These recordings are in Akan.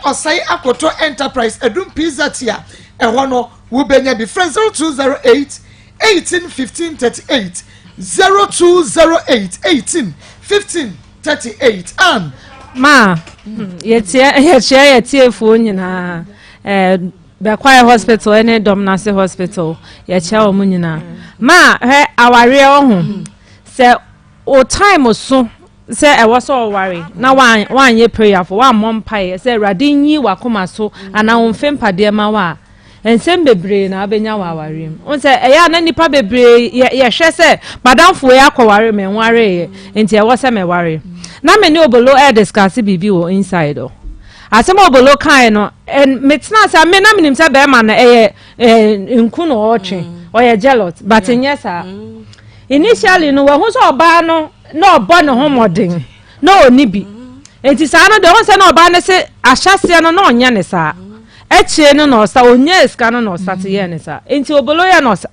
Osai Akoto Enterprise Edum Pizza Tia Ehono Wubenya be friends 0208 18 15 38 0208 18 15 38 and ma yetie phone nyina Bekwai Hospital ene Domnase Hospital ye chia omu nyina ma he aware ohun se o time so se e wo so worry na wan ye prayer for wan mompai se radin yi wakoma so ana wonfem pade ma wa ensem bebre na abenya wa aware on se e ya na nipa bebre ye hwe se madamfo ya kware me nware ye enti e wo se me ware na me ni obolo e discuss bibi wo inside o asemo obolo kan no en metina sa me na minim se be ma na nku no oche o ye jealous but nyesa initially no we hu so oba no na obo ne ho modern na oni bi enti sa no de won se na oba ne se ahyase no na onya ne sa echie no no sa onya eska no no sa te ye ne sa enti obolo ye no sa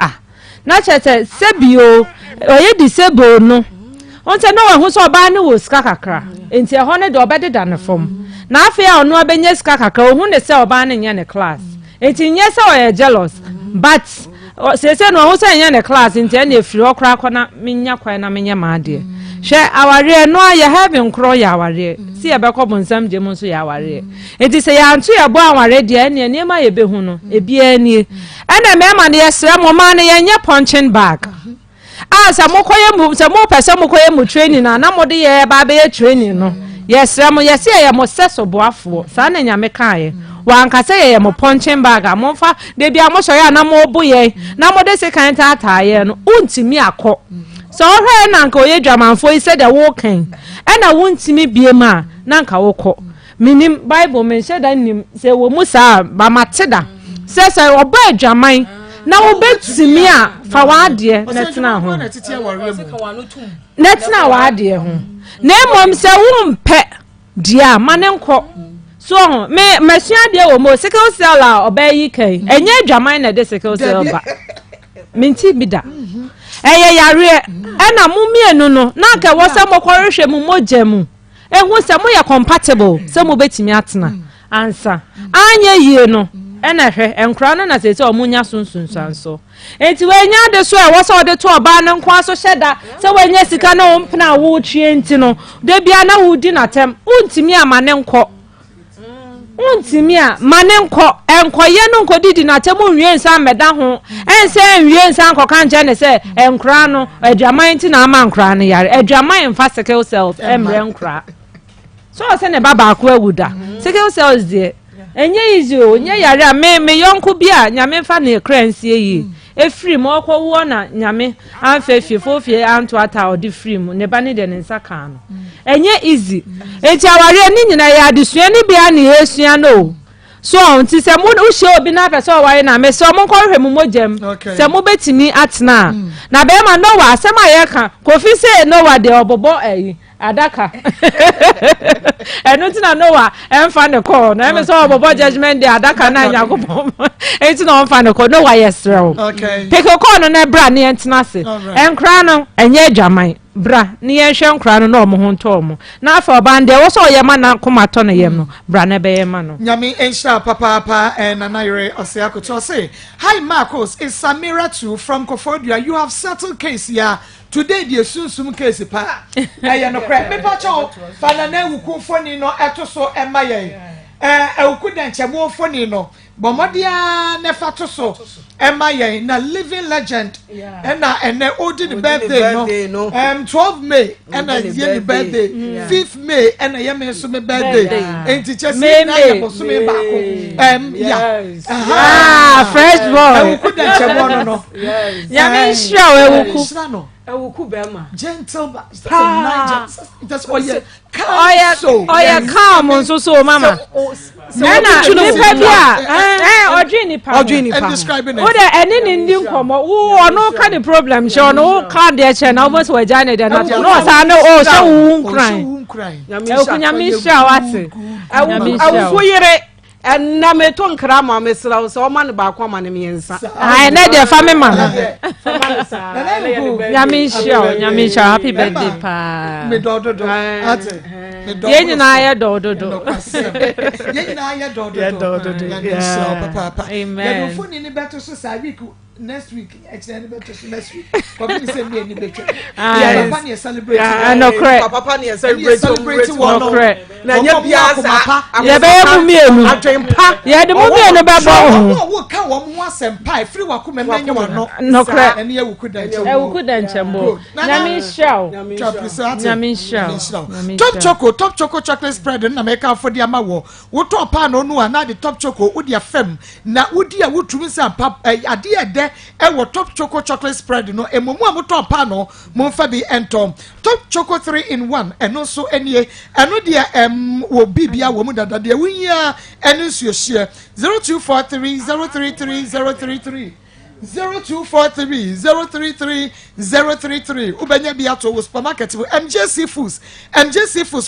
na chete sebio oye disable no on se no we hu so oba ne wo ska kakra enti e ho ne de obededa ne fom na afia ono abenya ska kakra ohu ne se oba ne nya ne class enti nye se oye jealous but se no hu se nya ne class enti na efiri okra akona menya kwan na menya maade hwe aware no ya heaven kro ya aware si e bekọ bonsam je munso ya aware enti se ya ntu ya bo aware de ene ne ma ye behu no ebia ni ena me ma ne yesre mo ma ne yenye punching bag sa mokoye mu se mo pese mokoye mu training na mo de ye ba be training no yesre mo yesi ye mo seso boafo sa na nya me kae wankase ye mo punching bag amfa de bia mo so ya na mo boye na mo de se kan ta ataye no untimi akọ so hwe na nka oye dwamanfo ise de wo kan na wuntimi biema na nka wokọ minim bible men se da nim se wo musa ba mateda se oba adwaman na wo betimi a fa waade netina ho netina waade ho na emom se wo mpe dia manenko so me masua de wo mo sickle cell a oba yi kan enye adwaman na de sickle cell ba minti bida eye yare na mumienu no na ka wo se mokwarehwe mu mogyamu ehu se mo ye compatible se mo betimi atena ansa anya yie no na hwe enkra no na se omunya sunsunsanso enti wenya de so e wo se ode to oba no nko aso hyeda se wenya sika na wo mpena wo twie enti no de bia na wo di natem untimi amane nko untimi a mane nko enkoye no nko didi natem nwie nsa meda ho ense nwie nsa nko kanje ne se enkra no adwaman ti na ama nkra no yare adwaman mfa sickle cells emre nkra so se ne baba akwa awuda sickle cells de enye easy o nye yare a me yonko bia nyame mfa ne kransie yi efiri mo okwo na nyame amfa fie anto ata odi free mu ne ba ne de ne nsa kan no enye easy eti aware ni nyina ya adesua ni bia ne yesua no so onti se mo uhye obi na pese o ware na me se mo nkorhwe mu mogem se mo betimi atena na be ma no wa asem aye kan kofi se no wa de obobo adaka enu tina no wa emfa ne call na me so obobo judgment de adaka na yakobom enti no emfa ne call no wa yesrew peko call no na bra ne entina se enkra no enye adwaman bra ne yenhwe nkra no na omo ho nto omo na afa obande wo so yema na komato ne yem no bra ne be yema no nyame enhya papa na nayre osiakoto say hi Maa Akos is Samira too from Kofodia you have settled case ya today the sunsum case pa aye no kra me pacho fana na wuku foni no etoso emaye wuku denchebo foni no bomodia ne fatoso emaye na living legend na ene odi the birthday no 12 May and the birthday 5th May and yeme so me birthday enti chese na yebo so me bako fresh boy wuku denchebo no yame shira wuku no ewuku bema gentle but that's all yeah calm so mama na nipa bia odwini pa describing it o de eni ndi nkomo wo no ka the problem she no ka de che na almost we jane de na no sa no o she wu nkran nyame hia wate awufo yire na meto nkra ma mesra so o ma ne ba kwa ma ne miensa ai na de fa me ma nyame hia happy birthday pa me do ate Yen na ya do. Yen na ya do. Papa. Amen. You phone in better so week next week. Actually, next week. Come send me any better. Papa is celebrating. No correct. Papa is celebrating. No correct. Na nya biasa. Ya be mu mienu. Atwempa. Ya de mu mienu be bo. Wo ka wo mu asempa free wa kuma menye wo no. No correct. Ene ewukuda nche. Ewukuda nchembo. Nyame show. Nyame show. Top choco chocolate spread na make for the ama wo. Wo top pan no no na the top choco wo dia fam na wo dia wo tumi say pap ade ede e wo top choco chocolate spread no emomu a mo top pan no mo fa bi entom. Top choco 3 in 1 eno so enie eno dia wo bibia wo mu dada dia wunya eno so hye 0243033033 0243033033 ubenya bia to supermarket MJC Foods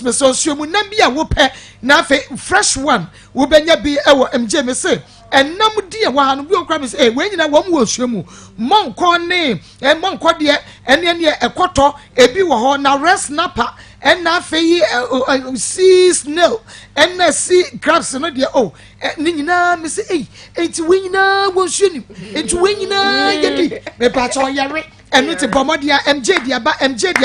me so sumu na bia wo pe na fe fresh one ubenya bi e wo MJ me say enam die wa hanu bi okra me say we nyina wo mu wo sumu monko ne monko de ene ekoto ebi wo ho na rest napa na fe sea snail na sea crabs no de ni nyina me say enti we nyina wo sunim enti we nyina yedi me pa cho yare enu ti bomodia MJ dia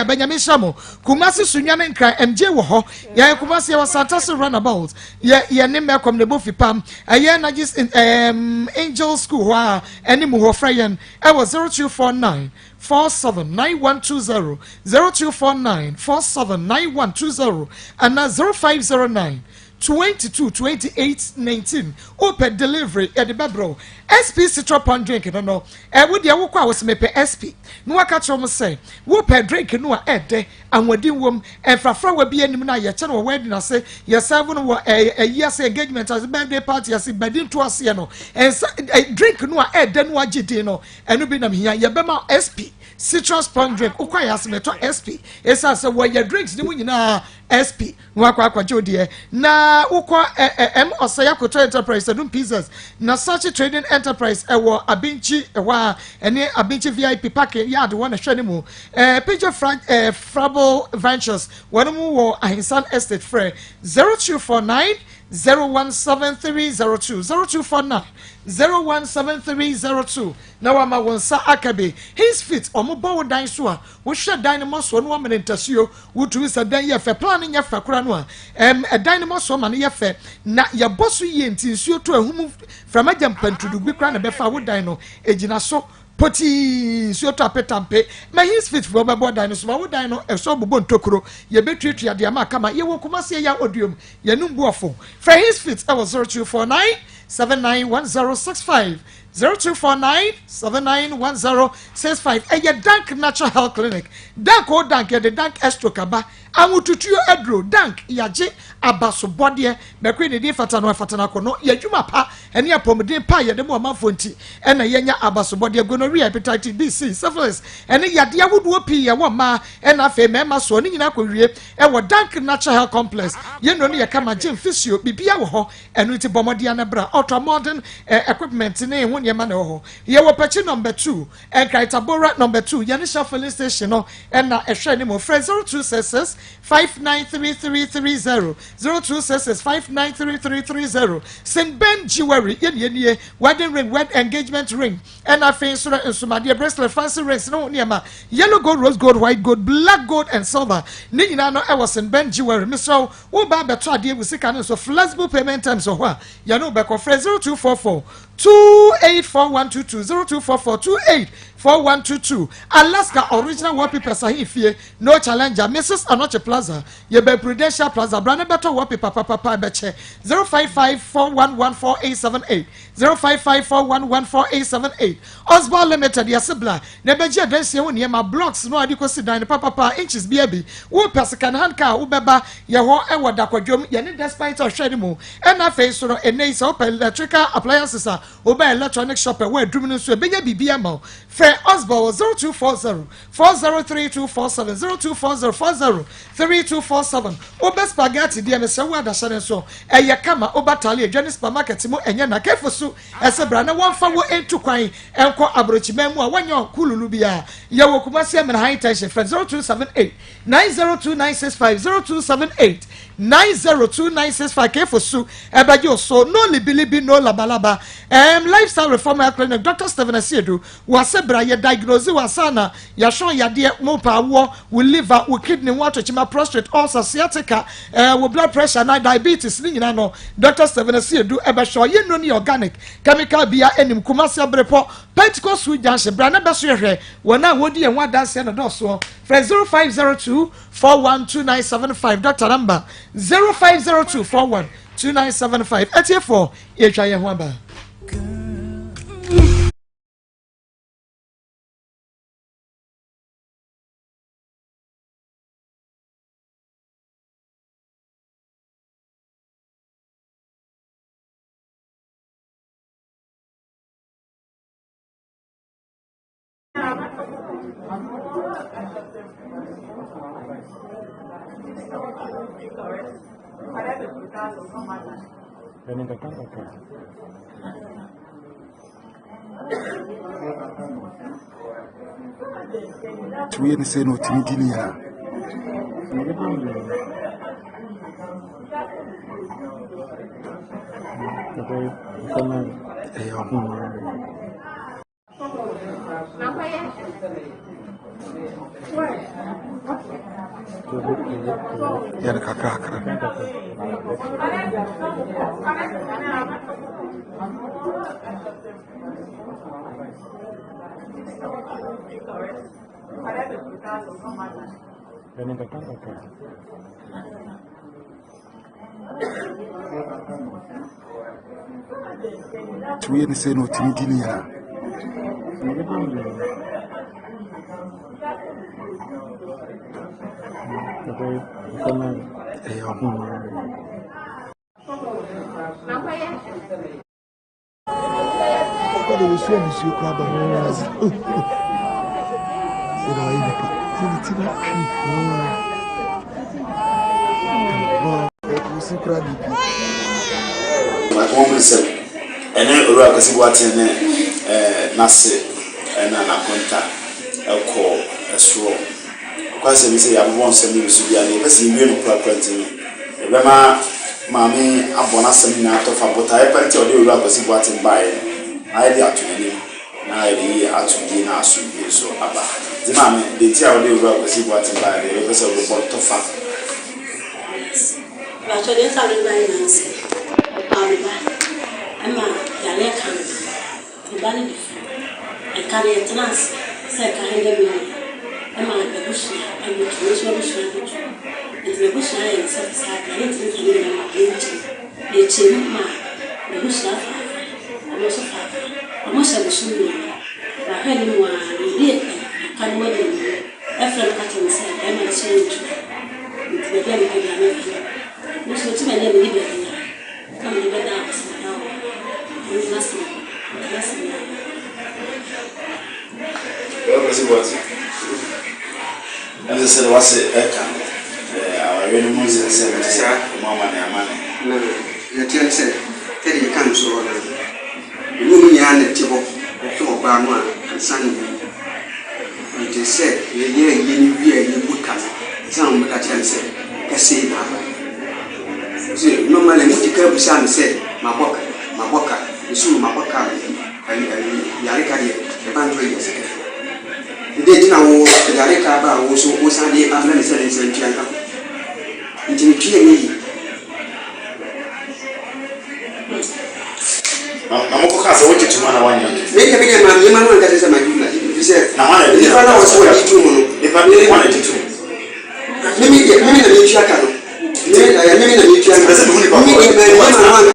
Benjamin Shamo Kumasi sunyane nkra MJ wo ho ya Kumasi ya Santos runabout ye ne me kom ne bofi pam aye na just Angel School wa eni mu ho frayen e was 0249 479120 0249 479120 and 0509 222819 open delivery at the bedroom SP citron pan drink no we dia wo kwa wo se mepe SP no aka tro say wo pe drink no a ede anwadin wom enfrafra wa bi anim na ye che no wedding ase ye serve no year engagement as birthday party as badin to ase no drink no a ede no agide no eno bi na hia ye be ma SP citrus pan drink ukwa ya se meto SP esa se wo ye drinks ni mu nyina SP no akwa jodie na ukwa osaya koto enterprise dum pizzas na such trading enterprise ewo abinchi ewa ene abinchi VIP package yard one hwe ne mu picture Frable Ventures one mu wo Ahinsan Estate free 0249 017302 0249 017302 na wa ma wonsa akabe his feet omobo dan so a wo hwe dan mo so no wa menentasuo wutu sa dan ye fe plan nya fe kura no a dan mo so ma no ye fe na ye bosu ye ntinsuo to ahum frama jampantudu bi kura na be fa wo dan no ejina so poti so to apetampe ma his feet for be bodan so ma wo dan no e so bobo ntokuro ye betwetwa de ama kama ye wo kumase ya odium ye numbuofo for his feet I was 0249 791065 0249 791065 eye dank natural health clinic dank o dank the dank extra kaba amututuo edro dank yaje abaso bode me kwe ne di fatana kono ye dwuma pa ene apomden pa ye de mo amafo nti ena yenya abaso bode gonorrhea hepatitis B C syphilis ene yade awoduo pi ye wo ma ena fe mema so ne nyina akwawie e wo dank natural health complex ye no ne ye kama gym physio bibia wo ho eno ti bomode na bra ultra modern equipment ne ho ne ma na ho ye wo pachi number 2 Kraitabora number 2 ye ne sha filling station no ena ehwe ne mo friend 0266 593330 0266 593330 St. Ben Jewelry ye wedding ring engagement ring and a face nsumade bracelet fancy rings no niema yellow gold rose gold white gold black gold and silver ni nyina no e was St. Ben Jewelry Mr. wo ba beto ade wu sika no so flexible payment terms so ho ya no be ko 0244 284122 0244 284122 Alaska original wallpaper sahifie no challenger Mrs. Anoche Plaza ye be Prudential Plaza brand better wallpaper papa beche 0554114878 0554114878 Osborne Limited yasebla ne beje adanse won ye ma blocks no ade kosi dan papa inches bi wo person hand car wo beba ye ho e woda kwadwom ye ne despite o hwede mu na face so no enei so electrical appliances wo ba electric electronic shop where Drumino so benya bibia ma Fred Osborne 0240 403247 0240 3247 Oba spaghetti dia me se wa da shane so eye kama Oba tali adwane supermarket mo enye na kefo so ese bra na wonfa wo entu kwan enko abrochimam mu a wanya kululu bia ye wo kumase me high tension Fred 0278 902965 0278 902965 kefo so ebaje so no libilibi no labalaba lifestyle reform clinic Dr. Stephen Asiedu wase bra ye diagnose wasana ya shon yade mo pa wo liver wo kidney water chima prostate ulcer sciatica wo blood pressure na diabetes ni nyina no Dr. Stephen Asiedu ebe sho ye no ni organic chemical bia enim kumase abrepo Pentecost sweet dance bra na beso yehwe wona wodi ye nwa dance na do so Fred 0502 412975 Dr. number 0502 412975 84 ye twa ye ho aba we ni say no timidini ya ya kakra we ni say no timidini ya ene ora kasi wate ne nase ena na konta eko esro kwase mi se ya bon se mi su bia ne besi mi no pra kwantini e be ma maami abona se mi na to fa bota e party ode ora kasi wate bae ai dia tunani na ai atugi na asu bi so aba di maami de ti ode ora kasi wate bae e be se ode bot to fa la chode sa le bae na se Emma, Yale can the banner and carry a trans, said Kahenda. Emma, the bush and the traditional bush language. It's the bush and satisfied, and it's the chimma, the bush laugh. I'm also far. I must have a soon. I heard him one, you did, I can't wait. After cutting said, Emma changed. It's the very good. This was my name. Come to bed out. Well, what? And they said, what's it? Our very music said, Mamma, no, the teacher said, Teddy can't show her. You mean you're the table, so Bama and Sunday. It is said, you would come. Some of that said, Cassie. Normally, Mutika said, my boca. Isu makwaka yareka de bantu yese de tina wo yareka ba wo so wo sande afna se ntianka ntini tue ni amoko kasa wo tituma na wanya me ke ma mi manu nka se ma jula bise na wana de fana wo so di tu mu no e fa de wana di tu mimi na mi tue aka no mimi na mi tue aka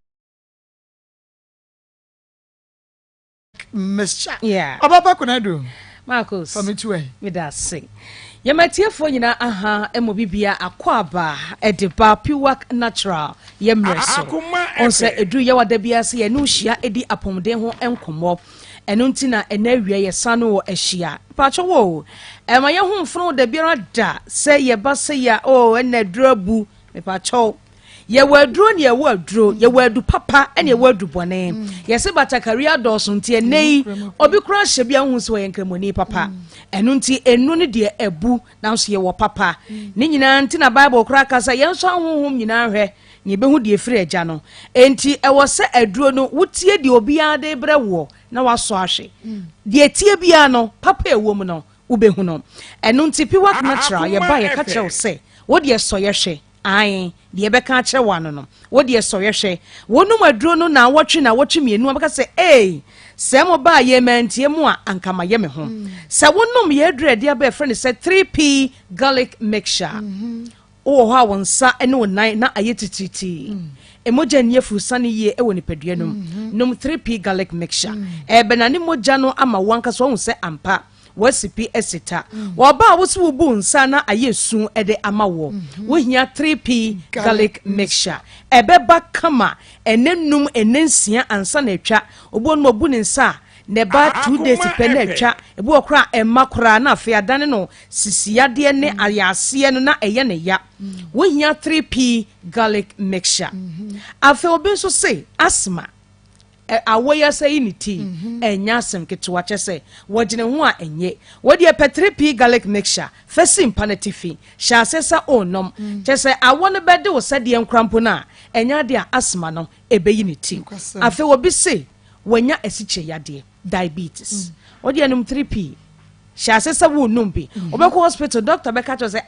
Miss Chat. Yeah. Ababa kuna do. Maa Akos. For me too. Me da sing. Yamatiefo nyina aha emo bibia akwaba ediba piwak natural yemreso onse edu ye wada bia se ye no hia edi apomden ho enkomo eno ntina enawie ye sano wo ehia pacho wo ema ye ho mfro da biara da se ye ba se ya o enadurabu me pacho ye waduro ne ye waduro ye wadu papa ene ye wadu bone ye se bata career doso ntie nei obi kura hye bia hu se wo yenkremoni papa eno nti enu ne de ebu na so ye wo papa ne nyina nti na bible kura kasa ye nso ahohom nyina hwe ne be hu de efiri agya no enti ewo se aduro no wutie de obi ade bre wo na waso ahwe de tie bia no papa ewo mu no ubehu no eno nti piwak natural ye ba ye ka kyew se wo de so ye hwe ai de be ka kye wano no wo de so ye hwe wonum aduro no na wotwe mienu abeka se se mo ba ye mantie mu a ankama ye me ho se wonum ye aduro de aba friend se 3p garlic mixture o ha wonsa ene wonan na aye tititi emoja nie furusane ye ewo nipadua num 3p garlic mixture benani moja no ama wanka so hu se ampa wasipi esita woba wosi wubu nsa na ayesu ede amawo wo hia 3p garlic mixture ebeba kama enenum enensia ansa na atwa obonu obu ne nsa ne ba 2 days pe na atwa ebu okra emakora na afia dane no sisiyade ne ayase no na eye ne ya wo hia 3p garlic mixture afi obi so say asthma awaya say ni tea enya asem ketewa kyese wogene ho a enye wodi e 3p garlic mixture fesim panetifi sha asesa onom kyese awone bede wo sade enkrampo na enya de asthma no ebeyi ni tea afi obi say wanya esiche yade diabetes wodi enum 3p sha asesa wo num bi obekọ hospital doctor beka cho say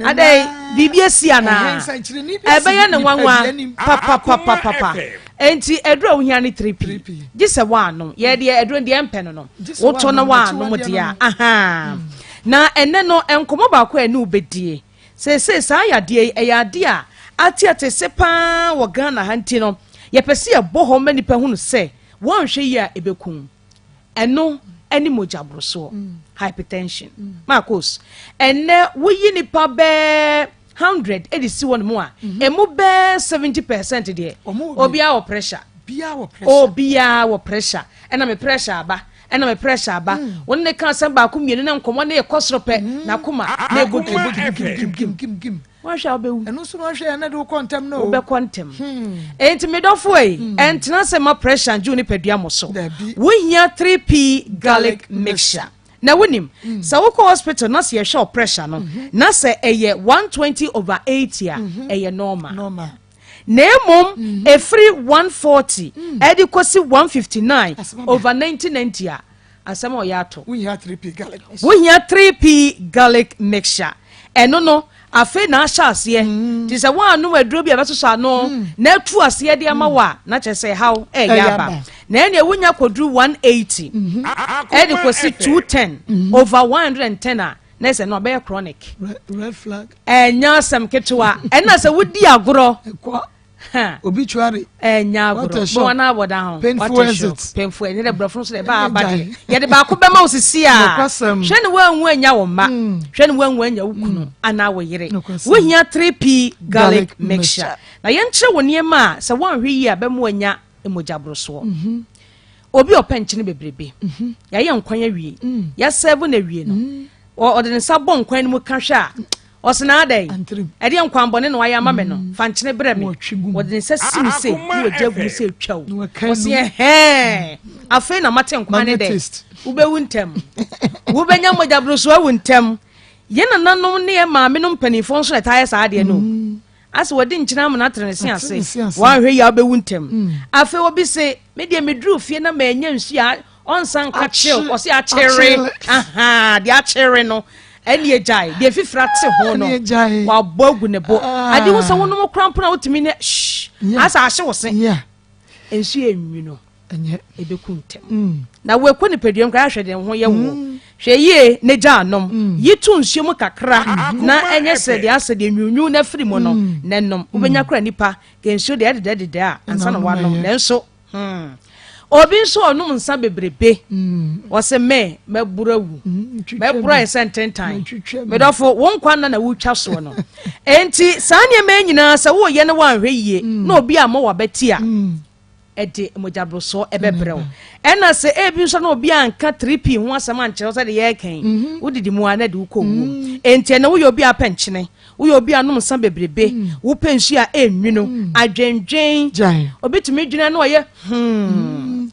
adai bibia siana ebeye ne nwanwa papa enti edro ohia ni 3p gise wano ye de edro de empe no woto na wano mo dia aha na ene no enkomo ba ko ene ubedie se sa ya de eyade a atiate sepa wo Ghana hanti no ye pese ye boho mani pa hunu se won hwe yi a ebekun eno eni moja broso hypertension Maa Akos ene wuyi nipa be 100 edisi won mu a emu be 70% de obia wo pressure obia wo pressure ena me pressure aba wonne kan san ba ku mienu na nkomo na ye kosrope na kuma na ego gim wa sha obewu eno so no hwe na de kontem no obe kontem enti me dofo entena se ma pressure ju ni padua mo so wo hia 3p garlic mixture na wonim sa wo ko hospital na se ye hwe pressure no na se eye 120/80 a eye normal Nemom a free 140 edikosi 159/1990 asemo yato we have 3p garlic mixture eno no afi na ahase ti se wan no aduro bia beso so no na atu ase de amawa na chese how yaba na ene wunya kodru 180 edikosi 210/110 na se no be chronic red flag enya sam ketwa ena se wudi agoro obituary enya agoro bo na aboda ho painful ene de brofo so de ba abade ye de ba ko be ma osisi a hwe ne wanwu enya wo ma hwe ne wanwu enya wukunu ana wo yire wo hia 3p garlic mixture na ye nche wo niema se won hwe yi a be mo enya emoja broso obi openchine bebrebe ya ye nkwanya wie ya serve na wie no o de nsa bon nkwan mu ka hwe a osina adai ede nkwan bone no waya mame no fanchine bre me o de nsa sim se wo jagu se twaw osie afi na mate nkwan ne de ubewu ntem wo benya moja broso awu ntem ye na nanom ne ye maame no mpanifo nso etaye sa ade no ase wodi nkyina am na trenesi ase wa hwe ya ubewu ntem afi obi se me de medru fie na ma enya nsu a onsan ka chill o se a chere aha de a chere no eni ejai de fifra te ho no wa bogu ne bo ade wo se wono krampo na wotimi ne asa ahye wo se ensu enwi no enye ebekuntem na we ko ne peduam ka hwe de ho ye wo hwe ye ne ja anom yitu nsuo mu kakra na enye se de ase de nwunwu na firi mo no nenom ubenya kra nipa ke nsuo de a ansa na wanom nenso obi nso onum nsa bebrebe wose me mebura wu mebura ententan medofo won kwan na wutwa so no enti saane me nyina sa wo ye ne wan hweyie na obi a mo wabeti a ede mojabroso ebebrew ena se ebi nso na obi anka 3p ho asem anche so de ye kan wodidi mu ana de ukowu enti na wo ye obi apenchene wo ye obi anum nsa bebrebe wo pensu a enwino adwendwen obi tumi dwena na oye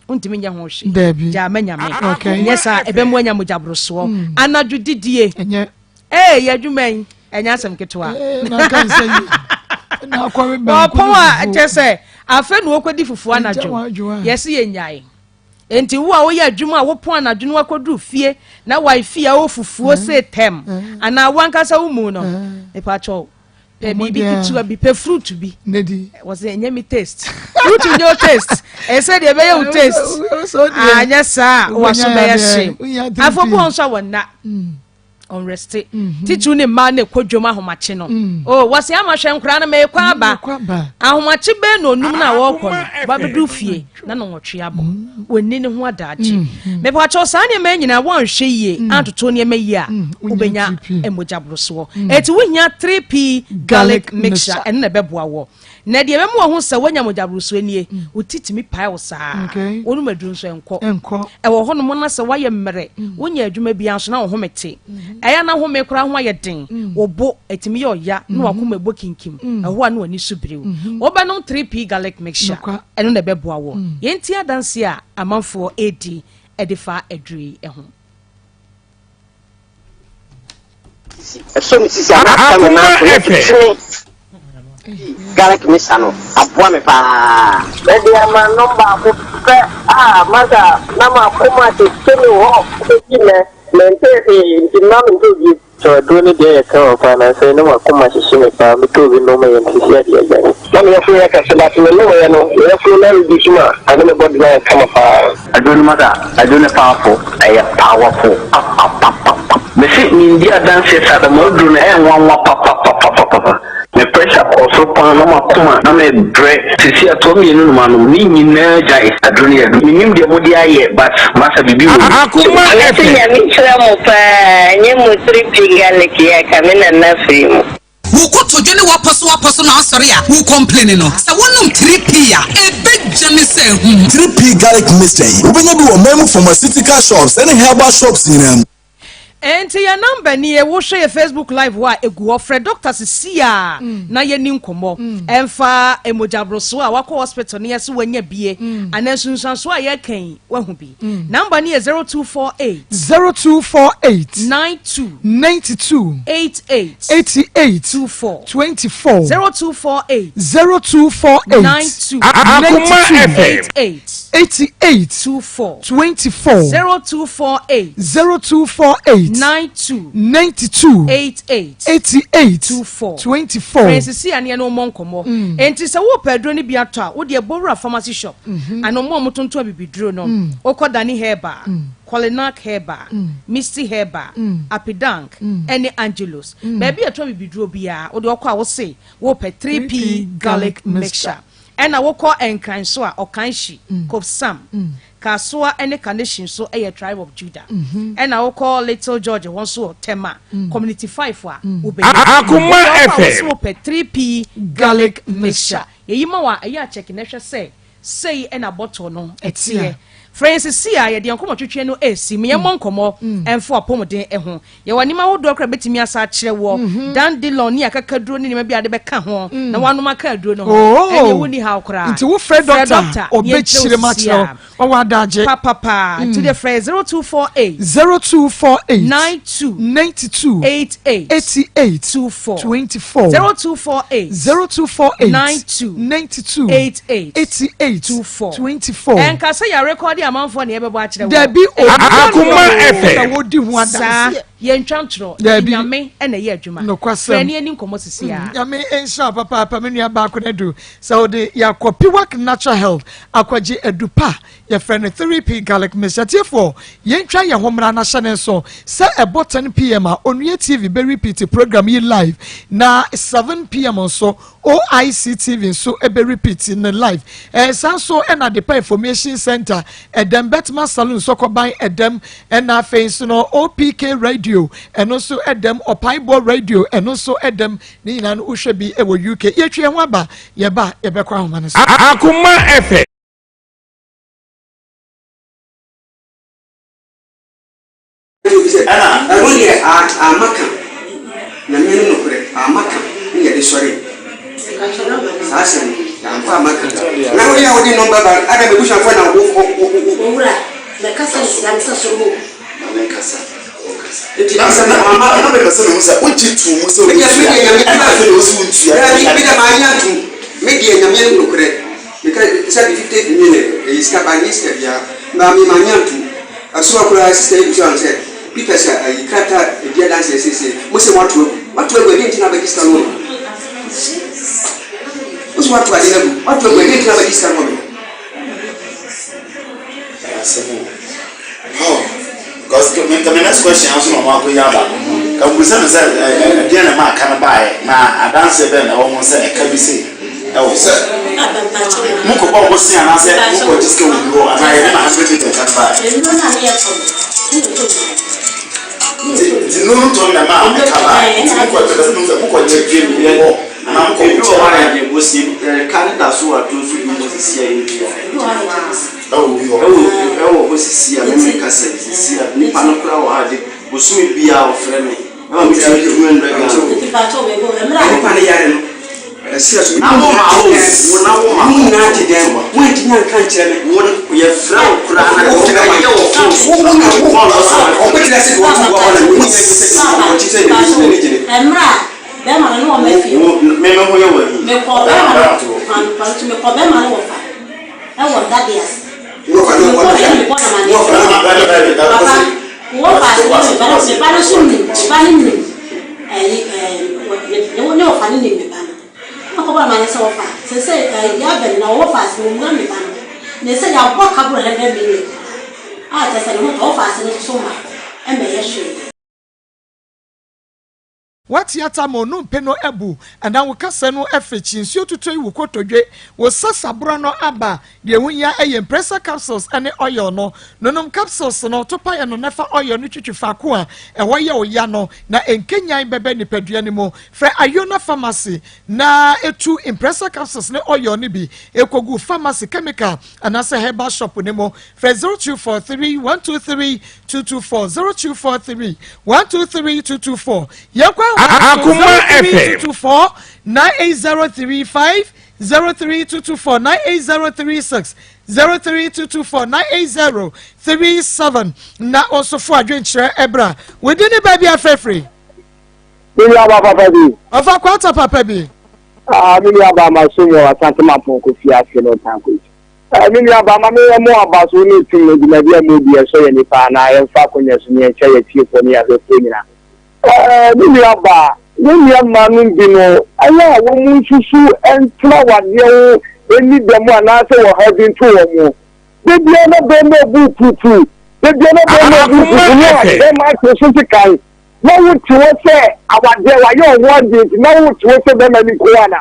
untimi nya ho hwe ja manyame nyesa ebemu anya mojabroso anadwo didie enye yadwuman enya asem ketwa na kan say na akwa be power chese afa nu okodi fufu anadwo yesi yenyae enti wo a wo ya adwuma a wo pon anadwo no akodu fie na wifi a wo fufuo se tem ana wankasa wo mu no e pa cho pe bibi kitu bi pe fruit bi nedi was enye mi taste fruit no taste e say de be you taste anya sa wo so be ye afo bon so wona on reste titu ne ma na kwadwom ahomache no wase amahwe nkura na me kwa aba ahomache be no onum na wo kɔ no ba bedu fie na no nwotwe abo wonni ne ho adaaje me pa cho sa ne ma nyina won hwe yie antoto ne ma yie a ubenya emojabroso eti wonya 3p garlic mixture ene na beboa wo na de bemu ho sa wonya mojabroso anie utitimi pae wo saa wonu madu nso enko e wo ho no mo na se waye mmere wonya adwuma bia nso na wo ho mete aya na ho me kura ho ayeden wo bo etimi ye oya na wakoma ebo kinkim eho a na wani subrew wo ba no 3p garlic mixture eno na beboa wo yenti adanse a amanfo edi edifa adri eho so misisi ana na garlic mixture no aboa me pa edi ama number ko pe masa na ma Akoma te kemi ho kile mentezi imam ndoji to doni de ka fa na sai na Akoma shi me pa mi to bi no me ntisi ya dia na me yafu ya ka sala ti no ya no ya fu na bi suma ana me body na kama pa adoni mada adoni powerful ay powerful me si ni dia dance sa da mo dru na nwa pa me pressure also pan na Akoma na me bre sisi atomi enu no manu ni nyina jai adoni ya minim de modi aye but masa bibi wo Akoma efe ya mi chira mo pa nye mo 3p garlic ya kamena na free Wuko jeni wapaso na asori a wu complain no sa wonum 3p a ebe jeni se 3p garlic mixture ubenya bi wo memu pharmaceutical shops and herbal shops in enti ya number ni e wo hwe Facebook live wa egu ofre Dr. Sia na ye ni nkomo emfa emojabroso a wako hospital ni yesi wanya bie anansunsanso a ye kan wahu bi number ni 0248 92 88 24 0248 92 Akoma FM 88 24 0248 92 88 24 Francis ania no monkomo enti se wo pedro ni biato a wo de bowura pharmacy shop anomo motonto bibiduro no okodani herba Colinac herba Misty herba Apidank ene Angelos baby ato bibiduro bia wo de okwa wo se wo pe 3p garlic mixture ena wo ko enkran so a okanshi kopsam Kasua ene Carnation so a tribe of Judah. And I will call Little George also Tema Community 5 wa Akoma FM 3p garlic mixture. Ye wa ya check na hwe say and a bottle no etie. Francis Sia ye de Akoma twetwe no esi me monkomo enfo apomden eho ye wanima wo do kra betimi asa kire wo dandelion ni akakaduro ni ma bia de beka ho na wanu maka aduro no ene woni ha okra nti wo Fred doctor obechire ma kire wo wadaje papa to the phrase 0248 92 88 24 0248 92 24 and kasa ya record amanfo na ebebo akire wo Debi Akoma FM wodi hu adase yen twantro nyame na ye adwuma freni ani nkomo sisi ya nyame ensha papa menua ba ko na do so de yakopi work natural health akwaje edupa ye friend 3p garlic mixture for yen twa ye homra na hye ne so se ebo 10 pm a onue tv be repeat program yi live na 7 pm so OIC TV so ebe repeat in the live so na the information center edem betma salon so koban edem na face no OPK radio and also edem opaibo radio and also edem ni na no hwe bi e wo UK yetwe ho aba ye ba ye be kwa ho man so Akoma FM ana woni amaka na menu no kure amaka ni ye de sori sasa na kwa amaka na woni ya wodi number ba ada be busha kwa na owura na kasa islam sa so mo na kasa eti asa na amaka na be kasa no musa uchi tu musa o ya so ya nyame na so no so untu ya bi da ma nya tu me di nyame no kure me ka sa bi 50 million e iska ba ni ska bia na mi ma nya tu aso akura sister bi so an say people say I kata dia dance say mo say what we dey ntina ba diska no mo say what we dey ntina ba diska no because the next question also no ma ko yaba kan bu say dia na ma kana bae na dance be na wo say e ka bi say e wo say mo ko ba wo say ana say mo ko diska wo bi wo ana ye na 100 meter kan bae e no na me ya ko di no to na ma ka ba mo ko to no mo ko je je bi wo ana mo ko to wa na je bo si Canada so wa to so bi mo si ya yi oh bo si ya me ka se si ya ni pa no kura wa de bo su mi bia o frɛ me na mi ti ju en rega ti pa to be go emra ni pa ne yare no si ya so na mo ma ho na wo ma ni na ti dem wo ti nya kan kyerɛ me wo ye frɛ o kura na ko ti ga ye wo o ko ti la se wo tu wa na ni se ti se ni ni emra be ma no me fi me ho ye wo me ko be ma pan me ko be ma no fa e wo da dia wo fa no wo fa what yata mo no peno ebu and then we kasa no efechi nsuo tutoi wo kotodwe wo sasabro no aba de wunya pressure capsules ane oil no nonom capsules no topa ye no nefa oil no twitwifa ko a e wo ye oya no na enkenyan bebe ni padua ni mo fra Ayona pharmacy na etu impressor capsules ne oil ni bi ekogu pharmacy chemical anase herbal shop ni mo fra 0243 123 224 0243 123 224 yakwa Akoma FM 224 98035 03224 98036 03224 98037 na also for adwenkyerɛ ebra within the baby afefree Mimi aba papa bi ofa kwata papa bi mimi aba masumo asante mapo ko fi ase no tanko mimi aba ma me mo aba so ni tim no gina bia mo bi so ye nipa na ye fa konya so nye che ye tie ko ni ya so nyina mimi aba mimi ama no bi no aya wo mu susu entra wade wo eni dem ana se wo ha bi nto wo mo bebi na be me bu tutu bebi na be me bu tutu ni wa de ma so so ti kai na wo ti wo se awade wa yo wo de na wo ti wo se be ma ni ko ana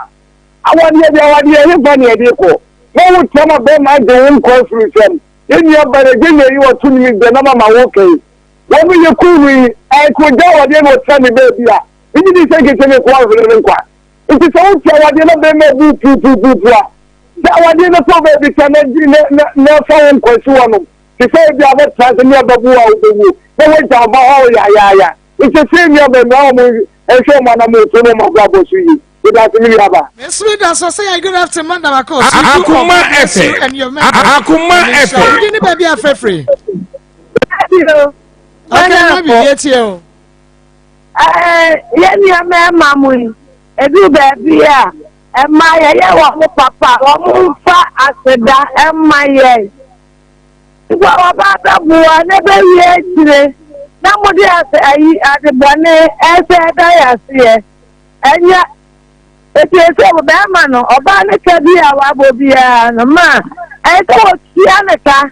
awade ya awade ya ba ni e de ko na wo ti ma be ma de won conference eni abare je ne yi wo tu ni de na mama wo kai wo mi ye ku ni ai ko ja awade no tra ni be bia ini di se ke se ne ko avere nkwa nti se wo ti awade na be me bu tutu a da awade na so be bi ta na fa won kwasi wono ti se bi aba tra se ni ababu a obewu na wo ja ba ho ya ite se mi abe na mo ehwe ma na mo to no ma gba bosu yi ida se mi aba Miss Rita so say good afternoon Madam Akos Akoma FM Akoma FM within the baby afefree Okay, na bi yetie o ye ni ama mamu ebi baby a ema ye wo papa wo fa aseda ema ye Igwa wa ba buwa ne be ye tire na mo de ayi ade bone ese da ya se enya ese mo be ma no oba ne ka bi a wa bo bia no ma e ko ti aneka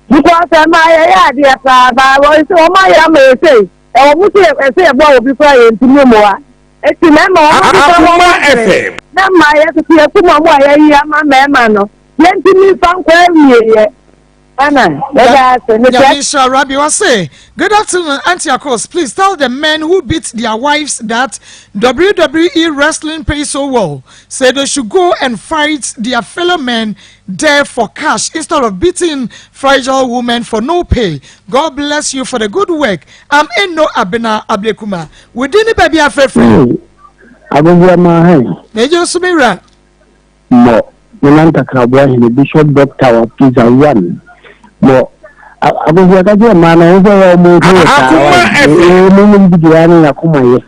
because ma ya de pa ba wo so ma ya me say e wo mu ti e say bo obi fa ye ntimi mo wa e ti me ma wo ti fa wo FM na ma ya ti e ku mo ya yi ama me ma no ye ntimi fa nkwa wie ye Anna, Yamisha Rabbi was say, good afternoon, Auntie Akos. Please tell the men who beat their wives that WWE wrestling pays so well. Say they should go and fight their fellow men there for cash instead of beating fragile women for no pay. God bless you for the good work. I'm Eno Abena Ablekuma. We didn't baby afraid. Major Sumira. No, Nanta Crabwa, Bishop Doctor of Pizza 1. Mo abubuwa kaje mana yanzu ya mu ko yani ya kuma ye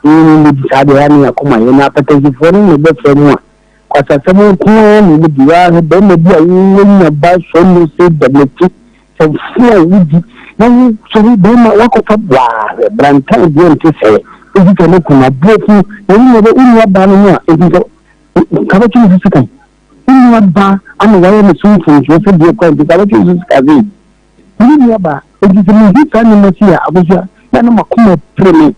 ni bisabe yani ya kuma ye na pata jifoni ne be fenwa kwa sasa mu ko ni biya be me biya yin na ba so mu se da meti se fua wudi na so be ma wako fa bwa branta bi ente se uji to ne kuna bofu ni be inu ba no a ebi ka ba chi su kan inu ba ana waye mu sun fun jo se bi ko bi ka ba chi su ka bi inu ba ebi se mu ka ni mo ti ya abuja na na makuma premi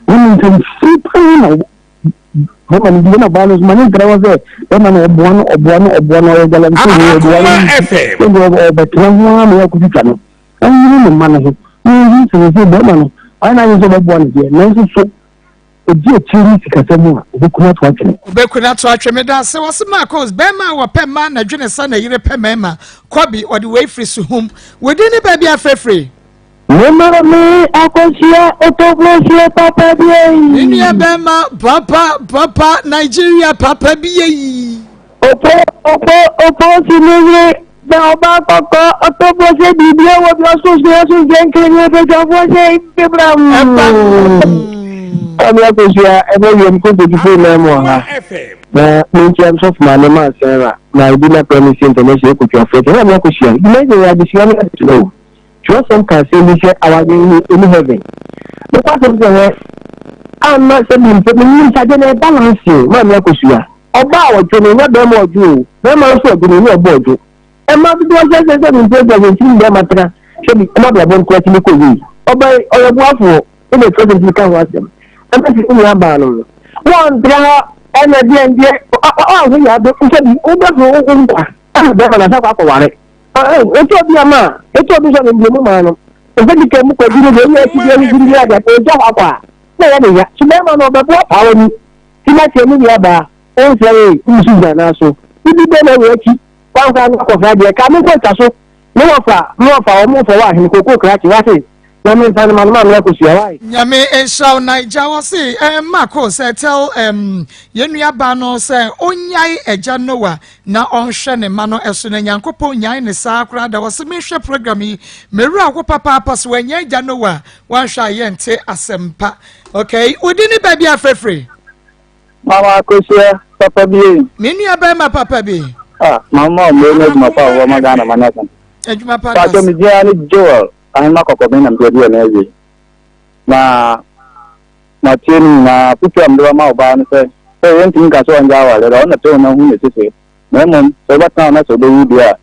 inu se free premi na ni bi na ba no ma ni grawa ze na na obuano o gala ni o ba trawa mo ya ku ti kan inu ni ma na he inu se se ba na no ana ni so ba buano die na so oji etiri sikasamu obekuna to atwe me da se wose Maa Akos be ma wo pe ma na dwene sa na yire pe ma kwabi odi we free su hum we ni ba bia frefre Remember me akosia otoglosia papa bi ni ya be ma papa Nigeria papa bi opo sinire da oba koko otoglosia bibia wo bi so genkene be jafo se Ibrahim Maa Akos ya ebe yem ko de before na mo ha na mention of manema sera na ibina promise international ko twa na Maa Akos ya imagine ya bi siya na to just some can say we share our in heaven because of the am not saying me say na balance Maa Akos ya oba awojo ni na be mo ojo be ma so ojo ni obo ojo e ma bi do say say me say say tin be matra se bi ma bla bon ko ti ko yi oba oyo bu afo e be so de kan wa sem Ebe si ya ba no. Won dra ene die ndie o ya be ku se bi o be fo o nkwa. Be na sa kwa ko ware. Eto bi ama, eto bi so ni mu ma no. O se di ke mu ko di no ye ti bi ni di ya da o ja kwa. Na ya de ya. Ti be ma no be po pa wo ni. Ti ma ti mu ya ba. O se e musu da na so. Ibi be na we ki. Wa ka ko fa de ka mi ko ta so. Mo fa o mo fo wa hin ko ko kra ti wa se. Nyame san man Maa Akos ya wai Nyame enshaw Naija wo say Maa Akos tell yenua ba no say onyai eja Noah na onhwe ne ma no eso na Nyankopon nyai ne sa akra da wo se mehwe program yi meru akwo papa so enya eja Noah wan hwa yente asempa okay odi ni ba bia frefre Maa Akos ya papa bi menua ba ma papa bi mama mo na ma pa wo ma gana manaka ejuma pa pa to mi dia ni Joel Ahima koko bina mtodi na hivi na tieni na putu amdewa ma oba ni se yenti nka so anja wa le ona to na hu ne sese na mo so ba ta na so do wi dia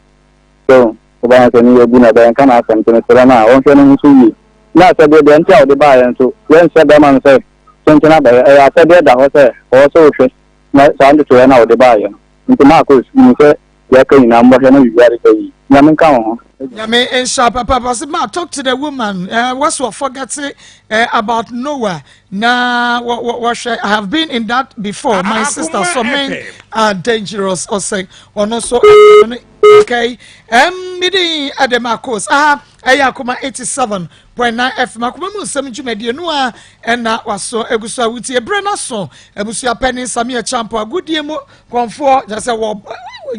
so oba na ni yebu na ba kana asem to ne sera na won hwe no hu so yi na se de ntia o de ba yen so yen se ba man se tontina ba ya se de da ho se o so hwe na sa ande to na o de ba yen nti Maa Akos ni se ya kan na mbo hwe no wi ari kai na men kan ho Yame and sharp papa ma talk to the woman what's what forget about Noah na what I have been in that before my sister so men are dangerous or say or no so okay meeting at the Maa Akos Akoma 87.9 FM Akoma mu nsem dwumade no a na waso eguso awuti ebre na so ebusu apeni Samia Champo agudie mu konfo jase wo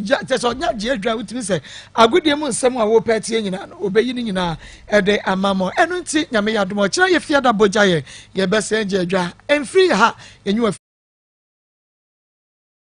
jase nya je adwa wutimi se agudie mu nsem a wo patie nyina no obeyi ni nyina ede amamo enu nti nyame yadomo kira ye fiada bojaye ye bese nje adwa emfiri ha enyu